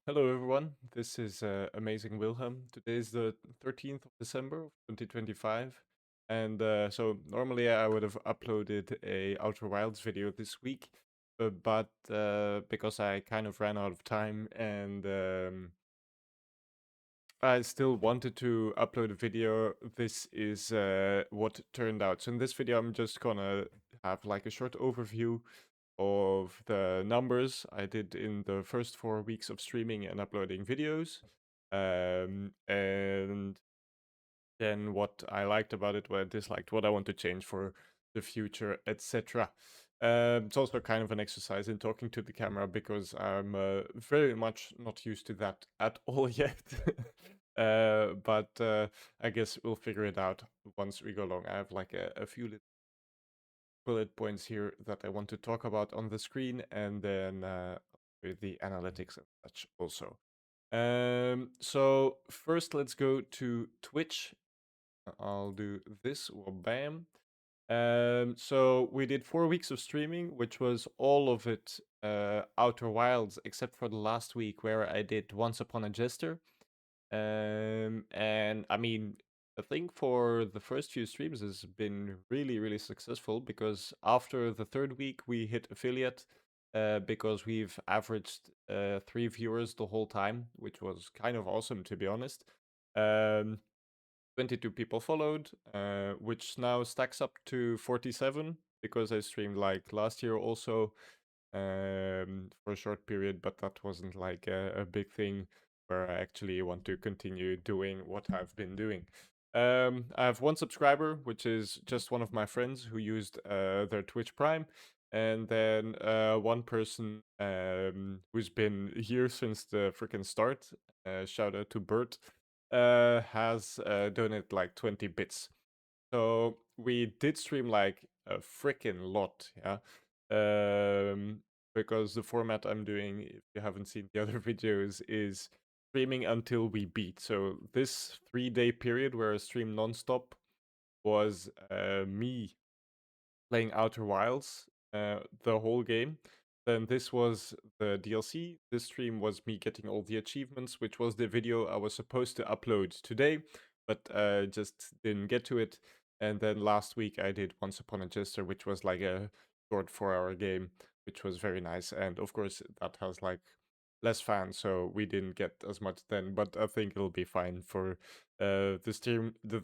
Hello everyone, this is AmazingWilhelm. Today is the 13th of December of 2025. And so normally I would have uploaded a Outer Wilds video this week, but because I kind of ran out of time and I still wanted to upload a video, this is what turned out. So in this video I'm just gonna have like a short overview of the numbers I did in the first 4 weeks of streaming and uploading videos, and then what I liked about it, what I disliked, what I want to change for the future, etc. It's also kind of an exercise in talking to the camera because I'm very much not used to that at all yet. But I guess we'll figure it out once we go along. I have like a few little bullet points here that I want to talk about on the screen, and then with the analytics and such also. So first, let's go to Twitch. I'll do this. Well, bam. So we did 4 weeks of streaming, which was all of it Outer Wilds, except for the last week where I did Once Upon a Jester. And I mean, I think for the first few streams has been really, really successful because after the third week we hit affiliate because we've averaged 3 viewers the whole time, which was kind of awesome to be honest. Um, 22 people followed, which now stacks up to 47 because I streamed like last year also for a short period, but that wasn't like a big thing where I actually want to continue doing what I've been doing. I have one subscriber, which is just one of my friends who used their Twitch Prime, and then one person who's been here since the freaking start. Shout out to Bert. Has donated like 20 bits. So we did stream like a freaking lot, yeah. Um, because the format I'm doing, if you haven't seen the other videos, is streaming until we beat. So this 3-day period where I stream nonstop was me playing Outer Wilds the whole game. Then this was the DLC. This stream was me getting all the achievements, which was the video I was supposed to upload today, but just didn't get to it. And then last week I did Once Upon a Jester, which was like a short 4-hour game, which was very nice. And of course that has like less fans, so we didn't get as much then. But I think it'll be fine for the stream. The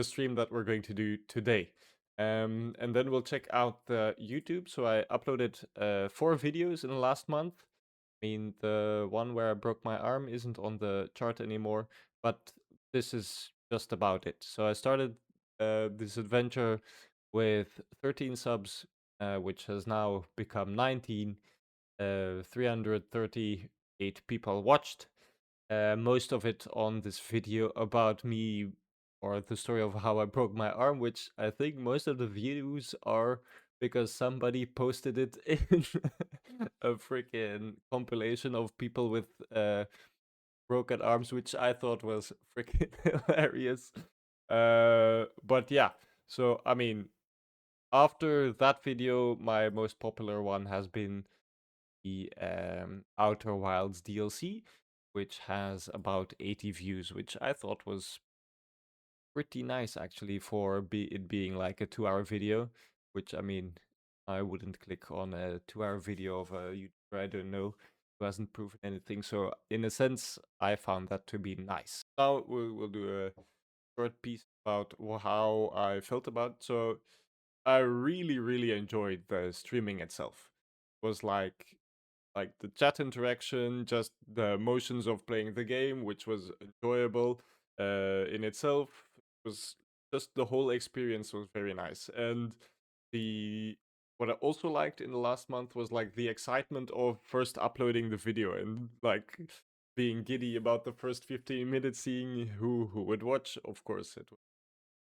stream that we're going to do today. And then we'll check out the YouTube. So I uploaded 4 videos in the last month. I mean, the one where I broke my arm isn't on the chart anymore, but this is just about it. So I started this adventure with 13 subs, which has now become 19. 338 people watched. Most of it on this video about me or the story of how I broke my arm, which I think most of the views are because somebody posted it in a freaking compilation of people with broken arms, which I thought was freaking hilarious. But yeah, so I mean, after that video, my most popular one has been the Outer Wilds DLC, which has about 80 views, which I thought was pretty nice actually for it being like a 2-hour video, which I mean, I wouldn't click on a 2-hour video of a YouTuber I don't know who hasn't proven anything. So in a sense, I found that to be nice. Now we'll do a short piece about how I felt about it. So I really, really enjoyed the streaming itself. It was like the chat interaction, just the emotions of playing the game, which was enjoyable in itself. Was just the whole experience was very nice. And the what I also liked in the last month was like the excitement of first uploading the video and like being giddy about the first 15 minutes, seeing who would watch. Of course, it was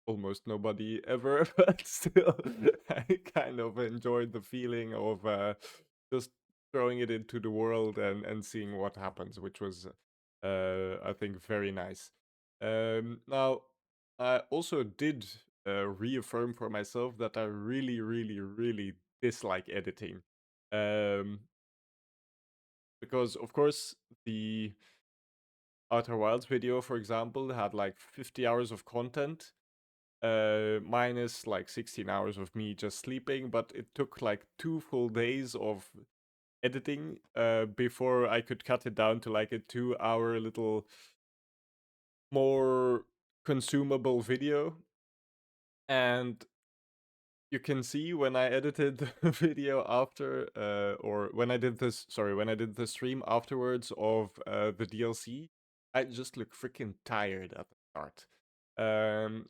almost nobody ever, but still, I kind of enjoyed the feeling of just throwing it into the world and seeing what happens, which was, I think, very nice. Now, I also did reaffirm for myself that I really, really, really dislike editing. Um, because of course the Outer Wilds video, for example, had like 50 hours of content, minus like 16 hours of me just sleeping, but it took like 2 full days of editing before I could cut it down to like a 2 hour little more consumable video. And you can see when I edited the video after, or when I did this, sorry, when I did the stream afterwards of the DLC, I just look freaking tired at the start.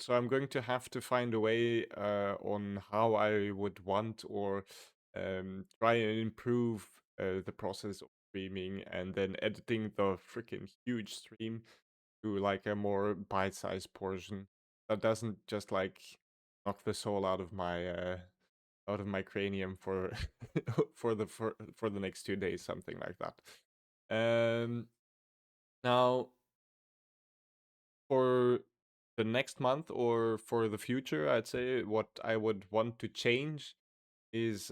So I'm going to have to find a way on how I would want or try and improve the process of streaming and then editing the freaking huge stream to like a more bite-sized portion that doesn't just like knock the soul out of my cranium for for the next 2 days, something like that. Now for the next month or for the future, I'd say what I would want to change is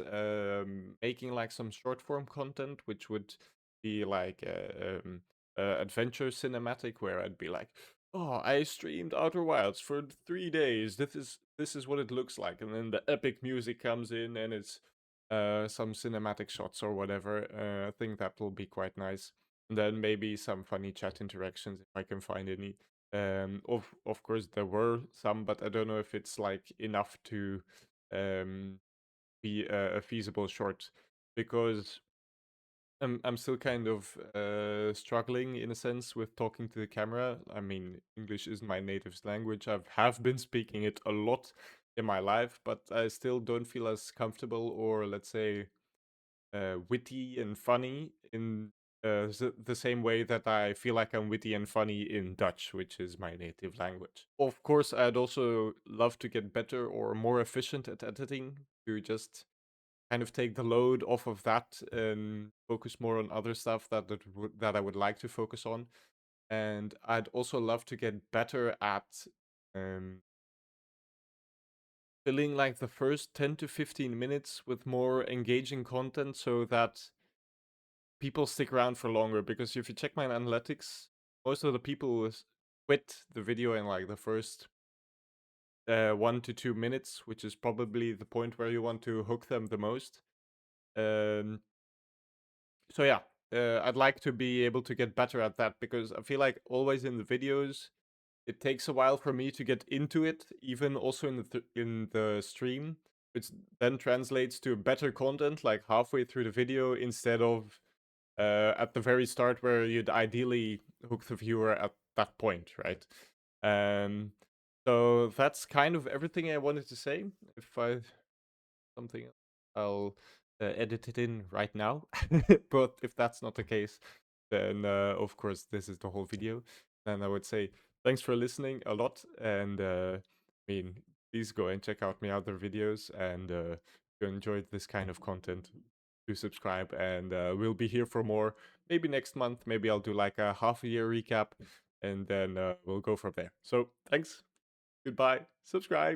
making like some short form content, which would be like adventure cinematic, where I'd be like, "Oh, I streamed Outer Wilds for 3 days. This is what it looks like," and then the epic music comes in, and it's some cinematic shots or whatever. I think that will be quite nice. And then maybe some funny chat interactions if I can find any. Of course there were some, but I don't know if it's like enough to um be a feasible short, because I'm still kind of struggling in a sense with talking to the camera. I mean, English isn't my native language. I have been speaking it a lot in my life, but I still don't feel as comfortable or, let's say, witty and funny in the same way that I feel like I'm witty and funny in Dutch, which is my native language. Of course, I'd also love to get better or more efficient at editing, to just kind of take the load off of that and focus more on other stuff that I would like to focus on. And I'd also love to get better at um, filling like the first 10 to 15 minutes with more engaging content so that people stick around for longer. Because if you check my analytics, most of the people quit the video in like the first 1 to 2 minutes, which is probably the point where you want to hook them the most. Um, so yeah, I'd like to be able to get better at that, because I feel like always in the videos, it takes a while for me to get into it, even also in the stream, which then translates to better content like halfway through the video instead of at the very start, where you'd ideally hook the viewer at that point, right? Um, so that's kind of everything I wanted to say. If I something, I'll edit it in right now. But if that's not the case, then of course this is the whole video. And I would say thanks for listening a lot, and I mean, please go and check out my other videos, and if you enjoyed this kind of content, do subscribe, and we'll be here for more. Maybe next month, maybe I'll do like a half a year recap, and then we'll go from there. So thanks, goodbye, subscribe.